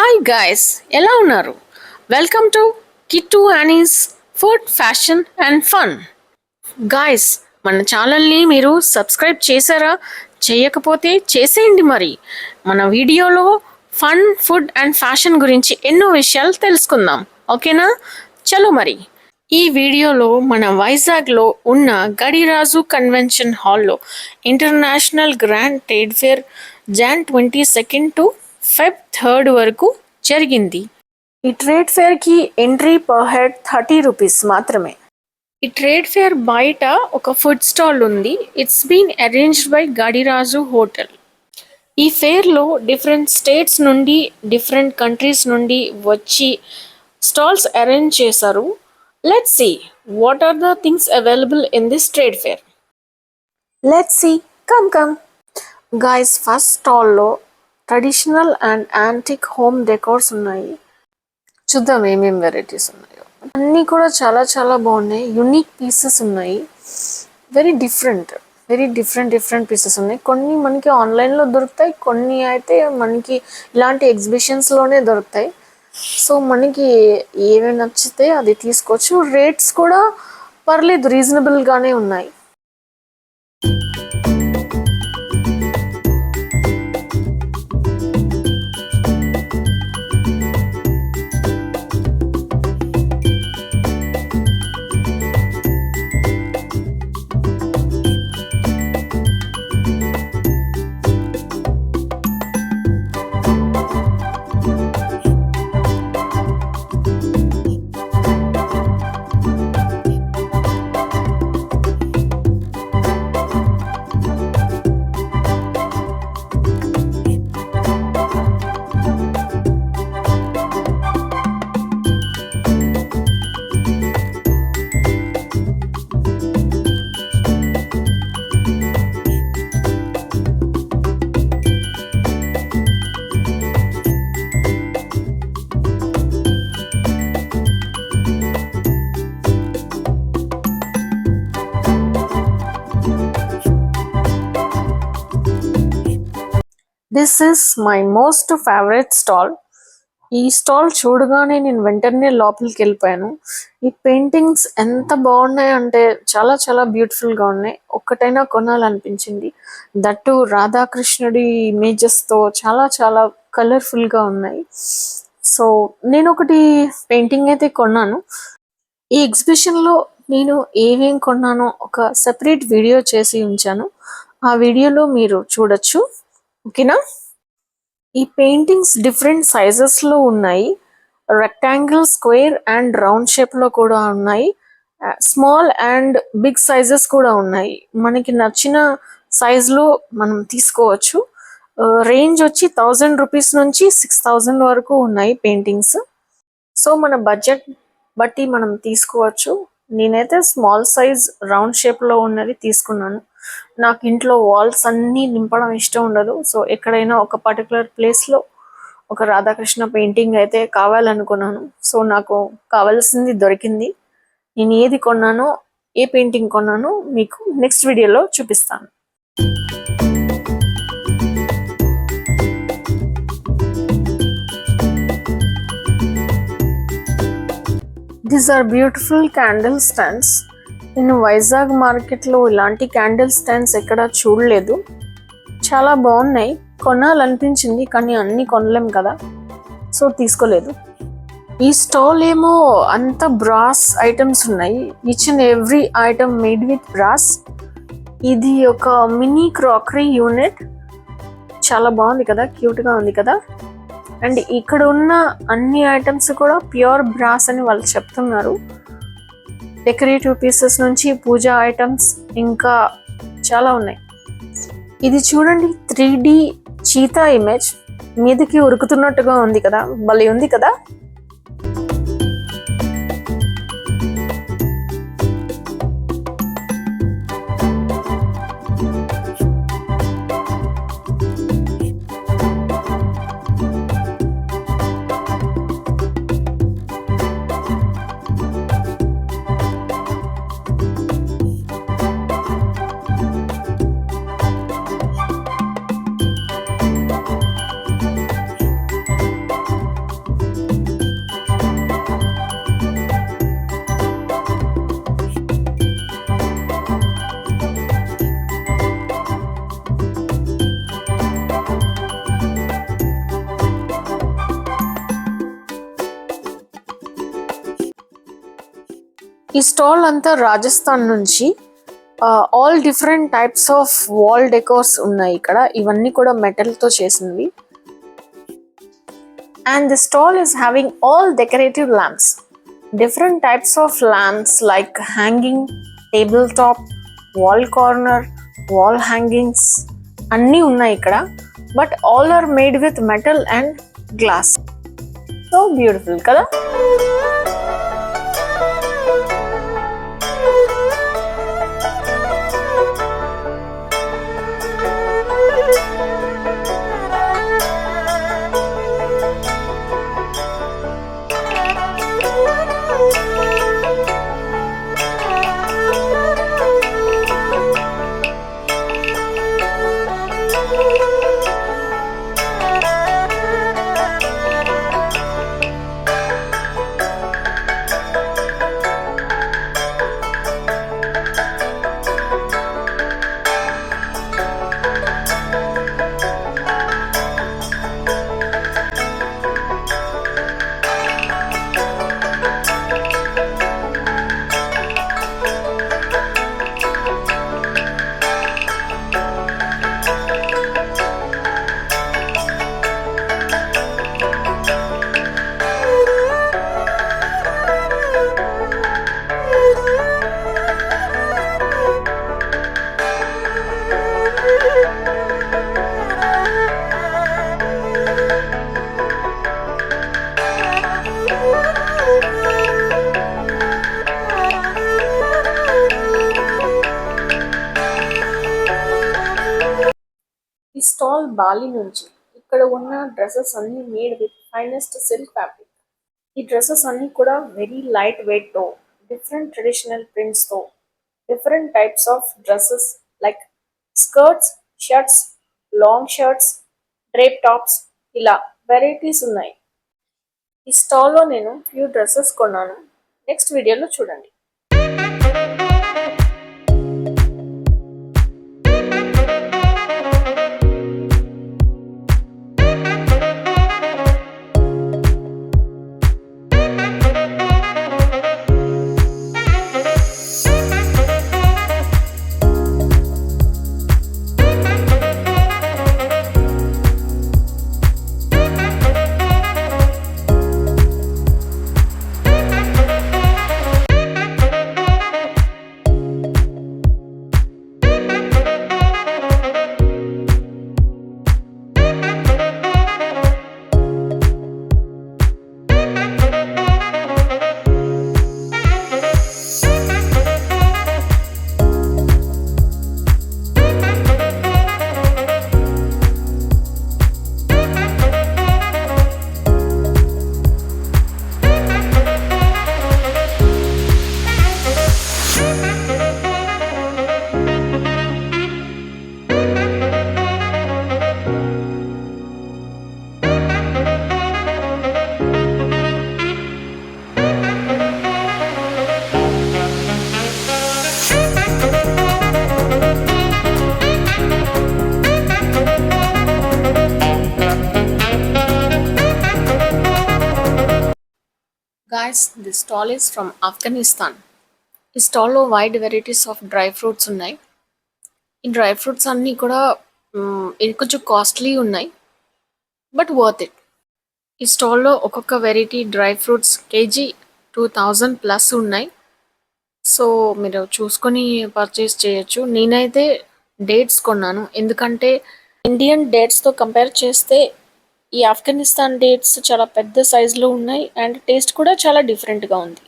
Hi guys, ఎలా ఉన్నారు? Welcome to Kittu Annie's food fashion and fun. Guys, మన ఛానల్ని మీరు సబ్స్క్రైబ్ చేశారా? చేయకపోతే చేసేయండి. మరి మన వీడియోలో ఫన్, ఫుడ్ అండ్ ఫ్యాషన్ గురించి ఎన్నో విషయాలు తెలుసుకుందాం. ఓకేనా? చలో మరి. ఈ వీడియోలో మన వైజాగ్లో ఉన్న గడిరాజు కన్వెన్షన్ హాల్లో international grand trade fair Jan 22 to Feb 3 వరకు జరిగింది. ఈ ట్రేడ్ ఫేర్కి ఎంట్రీ పర్ హెడ్ 30 రూపీస్ మాత్రమే. ఈ ట్రేడ్ ఫేర్ బయట ఒక ఫుడ్ స్టాల్ ఉంది. It's been arranged by Gadiraju hotel. ఈ ఫేర్లో డిఫరెంట్ స్టేట్స్ నుండి, డిఫరెంట్ కంట్రీస్ నుండి వచ్చి స్టాల్స్ అరేంజ్ చేశారు. Let's see what are the things available in this trade fair. Let's see. Come. Guys, first stall లో traditional and antique home decors ఉన్నాయి. చూద్దాం ఏమేం వెరైటీస్ ఉన్నాయో. అన్నీ కూడా చాలా చాలా బాగున్నాయి. యునిక్ పీసెస్ ఉన్నాయి. వెరీ డిఫరెంట్ పీసెస్ ఉన్నాయి. కొన్ని మనకి ఆన్లైన్లో దొరుకుతాయి, కొన్ని అయితే మనకి ఇలాంటి ఎగ్జిబిషన్స్లోనే దొరుకుతాయి. సో మనకి ఏమేమి నచ్చితే అది తీసుకోవచ్చు. రేట్స్ కూడా పర్లేదు, రీజనబుల్గానే ఉన్నాయి. This is my most favourite stall. ఈ స్టాల్ చూడగానే నేను వెంటనే లోపలికి వెళ్ళిపోయాను. ఈ పెయింటింగ్స్ ఎంత బాగున్నాయి అంటే చాలా చాలా బ్యూటిఫుల్గా ఉన్నాయి. ఒక్కటైనా కొనాలనిపించింది. దట్టు రాధాకృష్ణుడి ఇమేజెస్తో చాలా చాలా కలర్ఫుల్గా ఉన్నాయి. సో నేను ఒకటి పెయింటింగ్ అయితే కొన్నాను. ఈ ఎగ్జిబిషన్లో నేను ఏమేం కొన్నానో ఒక సెపరేట్ వీడియో చేసి ఉంచాను. ఆ వీడియోలో మీరు చూడొచ్చు. ఓకేనా? ఈ పెయింటింగ్స్ డిఫరెంట్ సైజెస్లో ఉన్నాయి. రెక్టాంగిల్, స్క్వేర్ అండ్ రౌండ్ షేప్లో కూడా ఉన్నాయి. స్మాల్ అండ్ బిగ్ సైజెస్ కూడా ఉన్నాయి. మనకి నచ్చిన సైజులో మనం తీసుకోవచ్చు. రేంజ్ వచ్చి 1000 రూపీస్ నుంచి 6000 వరకు ఉన్నాయి పెయింటింగ్స్. సో మన బడ్జెట్ బట్టి మనం తీసుకోవచ్చు. నేనైతే స్మాల్ సైజ్ రౌండ్ షేప్లో ఉన్నది తీసుకున్నాను. నాకు ఇంట్లో వాల్స్ అన్నీ నింపడం ఇష్టం ఉండదు. సో ఎక్కడైనా ఒక పర్టికులర్ ప్లేస్లో ఒక రాధాకృష్ణ పెయింటింగ్ అయితే కావాలనుకున్నాను. సో నాకు కావాల్సింది దొరికింది. నేను ఏది కొన్నానో, ఏ పెయింటింగ్ కొన్నానో మీకు నెక్స్ట్ వీడియోలో చూపిస్తాను. These are beautiful candle stands. నేను వైజాగ్ మార్కెట్లో ఇలాంటి క్యాండిల్ స్టాండ్స్ ఎక్కడా చూడలేదు. చాలా బాగున్నాయి. కొనాలనిపించింది కానీ అన్నీ కొనలేం కదా, సో తీసుకోలేదు. ఈ స్టాల్ ఏమో అంత బ్రాస్ ఐటమ్స్ ఉన్నాయి. Each and every item made with brass. ఇది ఒక మినీ క్రాకరీ యూనిట్. చాలా బాగుంది కదా, క్యూట్గా ఉంది కదా. అండ్ ఇక్కడ ఉన్న అన్ని ఐటమ్స్ కూడా ప్యూర్ బ్రాస్ అని వాళ్ళు చెప్తున్నారు. డెకరేటివ్ పీసెస్ నుంచి పూజా ఐటమ్స్ ఇంకా చాలా ఉన్నాయి. ఇది చూడండి, 3D చీతా ఇమేజ్ మీదకి ఉరుకుతున్నట్టుగా ఉంది కదా, భలే ఉంది కదా. ఈ స్టాల్ అంతా రాజస్థాన్ నుంచి all different types of wall decors ఉన్నాయి ఇక్కడ. ఇవన్నీ కూడా మెటల్తో చేసినవి. And the stall is having all decorative lamps. Different types of lamps like hanging, tabletop, wall corner, wall hangings. అన్నీ ఉన్నాయి ఇక్కడ. But all are made with metal and glass. So beautiful కదా. ఈ స్టాల్ బాలి నుంచి. ఇక్కడ ఉన్న dresses అన్ని made with finest silk fabric. ఈ డ్రెస్సెస్ అన్ని కూడా వెరీ లైట్ వెయిట్ తో, డిఫరెంట్ ట్రెడిషనల్ ప్రింట్స్ తో, different types of dresses like skirts, shirts, long shirts, drape tops, ఇలా వెరైటీస్ ఉన్నాయి. ఈ స్టాల్లో నేను ఫ్యూ డ్రెస్సెస్ కొన్నాను. నెక్స్ట్ వీడియోలో చూడండి. Guys, this stall is from Afghanistan. ఈ స్టాల్లో wide varieties of dry fruits ఉన్నాయి. ఈ డ్రై ఫ్రూట్స్ అన్నీ కూడా ఇది కొంచెం కాస్ట్లీ ఉన్నాయి, బట్ వర్త్ ఇట్. ఈ స్టాల్లో ఒక్కొక్క వెరైటీ డ్రై ఫ్రూట్స్ కేజీ 2000+ ఉన్నాయి. సో మీరు చూసుకొని పర్చేస్ చేయొచ్చు. నేనైతే డేట్స్ కొన్నాను, ఎందుకంటే ఇండియన్ డేట్స్తో కంపేర్ చేస్తే ఈ ఆఫ్ఘనిస్తాన్ డేట్స్ చాలా పెద్ద సైజులో ఉన్నాయి అండ్ టేస్ట్ కూడా చాలా డిఫరెంట్గా ఉంది.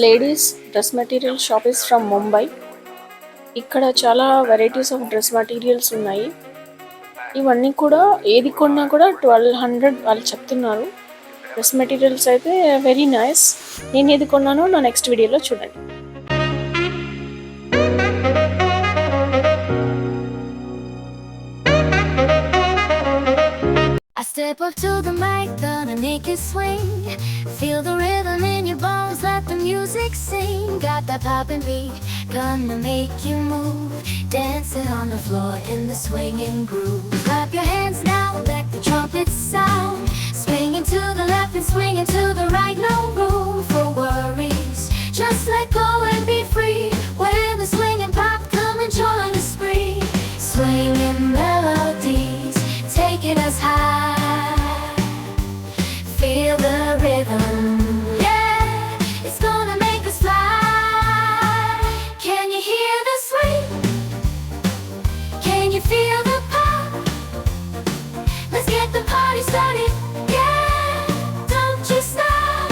Ladies dress material shop is from Mumbai. ఇక్కడ చాలా వెరైటీస్ ఆఫ్ డ్రెస్ మెటీరియల్స్ ఉన్నాయి. ఇవన్నీ కూడా ఏది కొన్నా కూడా 1200 వాళ్ళు చెప్తున్నారు. డ్రెస్ మెటీరియల్స్ అయితే వెరీ నైస్. నేను ఏది కొన్నానో నా నెక్స్ట్ వీడియోలో చూడండి. I step up to the mic, gonna make it swing. Feel the rhythm in your bones, let the music sing. Got that poppin' beat, gonna make you move. Dancing on the floor in the swinging groove. Clap your hands now, let the trumpets sound. Swinging to the left and swinging to the right, no room for worries. Just let go and be free. When the swinging pop, come and join the spree. Swinging melodies, taking us high. Feel the rhythm, yeah, it's gonna make us fly. Can you hear the swing? Can you feel the pop? Let's get the party started, yeah, don't you stop.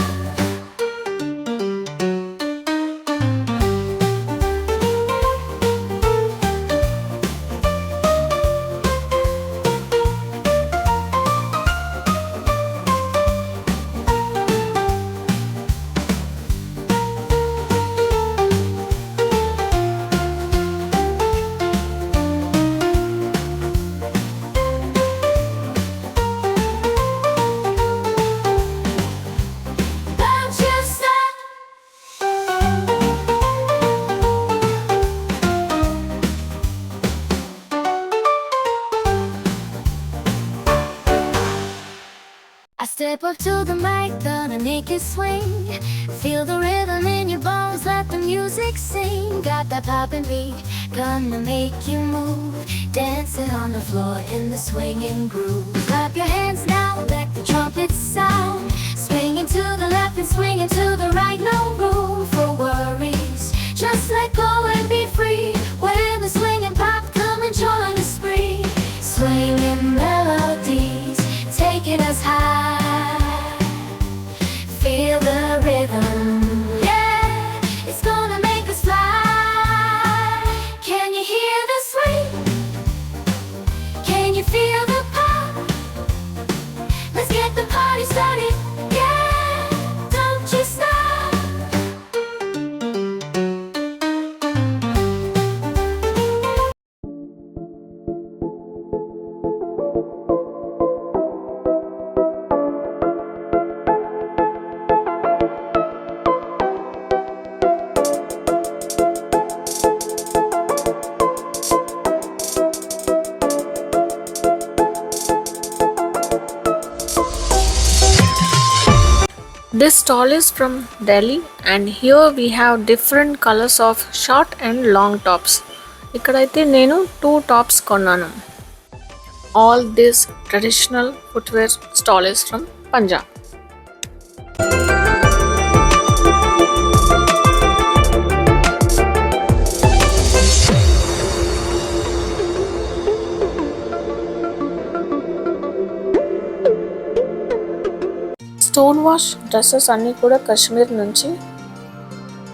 Don't you stop. I step up to the mic, gonna make it swing. Feel the rhythm in your bones, let the music sing. Got that poppin' beat, gonna make you move. Dancing on the floor in the swinging groove. Clap your hands now, let the trumpets sound. Swinging to the left and swinging to the right, no room for worries. Just let go and be free. When the swinging pop, come and join the spree. Swinging melodies, taking us high. Feel the rhythm, yeah, it's gonna make us fly. Can you hear the swing? Can you feel the pop? Let's get the party started, yeah, don't you stop. This stall is from Delhi and here we have different colors of short and long tops. ఇక్కడైతే నేను 2 tops కొన్నాను. All this traditional footwear stall is from Punjab. Stone wash dresses అన్నీ కూడా కాశ్మీర్ నుంచి.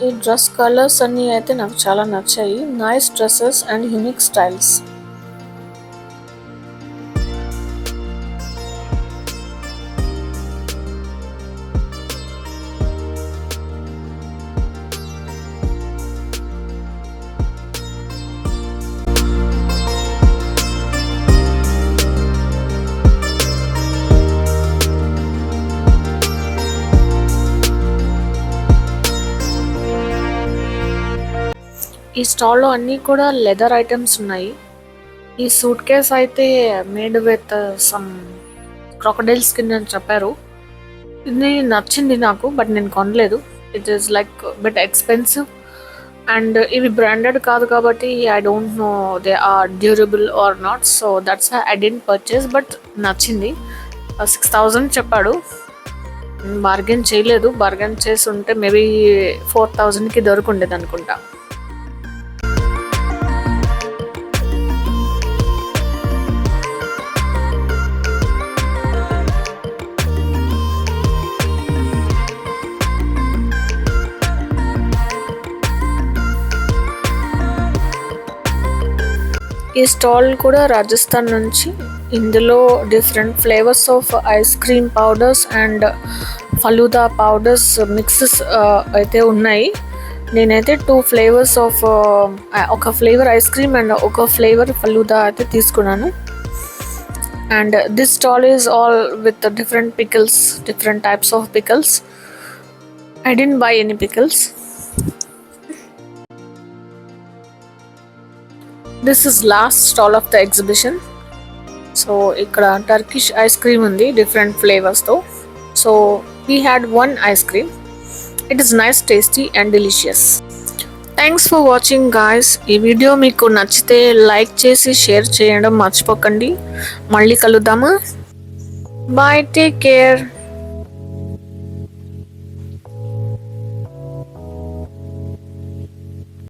ఈ dress colours అన్నీ అయితే నాకు చాలా నచ్చాయి. Nice dresses and unique styles. ఈ స్టాల్లో అన్నీ కూడా లెదర్ ఐటమ్స్ ఉన్నాయి. ఈ సూట్ కేస్ అయితే made with some crocodile skin అని చెప్పారు. ఇది నచ్చింది నాకు, బట్ నేను కొనలేదు. It is like but expensive and ఇవి బ్రాండెడ్ కాదు కాబట్టి I don't know they are durable or not, so that's I didn't purchase. But నచ్చింది. 6000 చెప్పాడు. బార్గెన్ చేయలేదు. బార్గెన్ చేసి ఉంటే మేబీ 4000కి దొరుకుండేది అనుకుంటా. ఈ స్టాల్ కూడా రాజస్థాన్ నుంచి. ఇందులో different flavours of ice cream powders and falooda powders mixes అయితే ఉన్నాయి. నేనైతే 2 ఫ్లేవర్స్ ఆఫ్ ఒక ఫ్లేవర్ ఐస్ క్రీమ్ అండ్ ఒక ఫ్లేవర్ ఫలూదా అయితే తీసుకున్నాను. And this stall is all with different pickles, different types of pickles. I didn't buy any pickles. This is last stall of the exhibition. So ఇక్కడ Turkish ice cream ఉంది different ఫ్లేవర్స్తో. So we had one ice cream. It is nice, tasty and delicious. Thanks for watching guys. ఈ video మీకు నచ్చితే like చేసి share చేయడం మర్చిపోకండి. మళ్ళీ కలుద్దామా? Bye, take care.